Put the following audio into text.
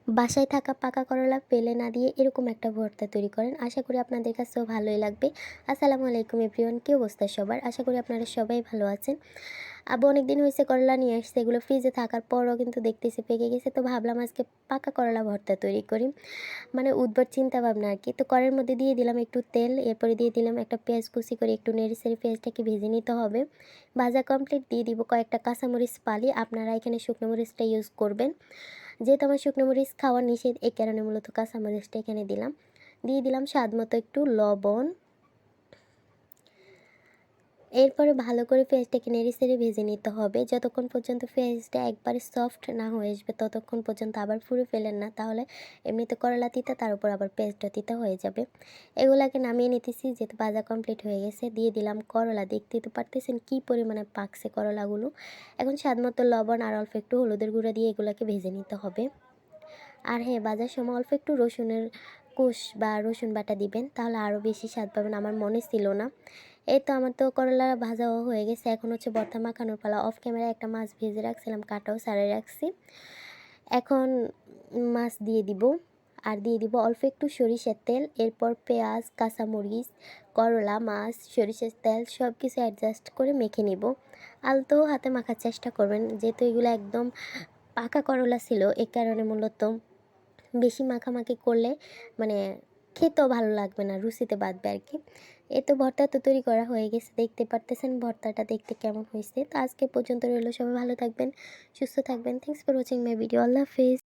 বাসায় থাকা পাকা করলা ফেলে না দিয়ে এরকম একটা ভর্তা তৈরি করেন। আশা করি আপনাদের কাছেও ভালোই লাগবে। আসসালামু আলাইকুম এভরিওয়ান, কী অবস্থা সবার? আশা করি আপনারা সবাই ভালো আছেন। আব্বু অনেক দিন হয়েছে করলা নিয়ে আসছে, এগুলো ফ্রিজে থাকার পরও কিন্তু দেখতেছি পেকে গেছে। তো ভাবলাম আজকে পাকা করলা ভর্তা তৈরি করি, মানে উদ্ভট চিন্তা ভাবনা আর কি। তো কড়াইয়ের মধ্যে দিয়ে দিলাম একটু তেল, এরপরে দিয়ে দিলাম একটা পেঁয়াজ কুচি করে একটু নেড়েচেড়ে পেঁয়াজটাকে ভেজে নিতে হবে। ভাজা কমপ্লিট, দিয়ে দিব কয়েকটা কাঁচামরিচ ফালি। আপনারা এখানে শুকনো মরিচটা ইউজ করবেন, যেহেতু আমার শুকনো মরিচ খাওয়া নিষেধ, এই কারণে মূলত কাঁচামরিচটা এখানে দিলাম। দিয়ে দিলাম স্বাদ মতো একটু লবণ। এরপরে ভালো করে পেঁয়াজটাকে নেড়েচেড়ে ভেজে নিতে হবে যতক্ষণ পর্যন্ত পেঁয়াজটা একবারে সফট না হয়ে আসবে, ততক্ষণ পর্যন্ত আবার পুরো ফেলেন না, তাহলে এমনিতে করলা তিতা, তার উপর আবার পেঁয়াজটা তিতা হয়ে যাবে। এগুলাকে নামিয়ে নিতেছি, যেহেতু ভাজা কমপ্লিট হয়ে গেছে। দিয়ে দিলাম করলা, দেখতেই তো পারতেছেন কী পরিমাণে পাকছে করলাগুলো। এখন স্বাদ মতো লবণ আর অল্প একটু হলুদের গুঁড়া দিয়ে এগুলোকে ভেজে নিতে হবে। আর হ্যাঁ, ভাজার সময় অল্প একটু রসুনের কোষ বা রসুন বাটা দিবেন, তাহলে আরও বেশি স্বাদ পাবেন। আমার মনে ছিল না। এই তো আমার তো করলা ভাজাও হয়ে গেছে। এখন হচ্ছে ভর্তা মাখানোর পালা। অফ ক্যামেরায় একটা মাছ ভেজে রাখছিলাম, কাটাও সারে রাখছি। এখন মাছ দিয়ে দিব, আর দিয়ে দিব অল্প একটু সরিষার তেল। এরপর পেঁয়াজ, কাঁচামরিচ, করলা, মাছ, সরিষার তেল সব কিছু অ্যাডজাস্ট করে মেখে নিব। আলতো হাতে মাখার চেষ্টা করবেন, যেহেতু এগুলো একদম পাকা করলা ছিল, এ কারণে মূলত বেশি মাখামাখি করলে মানে খেতেও ভালো লাগবে না, রুচিতে বাঁধবে আর কি। এ তো ভর্তা তো তৈরি করা হয়ে গেছে, দেখতে পারতেছেন ভর্তাটা দেখতে কেমন হয়েছে। তো আজকে পর্যন্ত রইলো, সবাই ভালো থাকবেন, সুস্থ থাকবেন। Thanks for watching my video. আল্লাহ হাফেজ।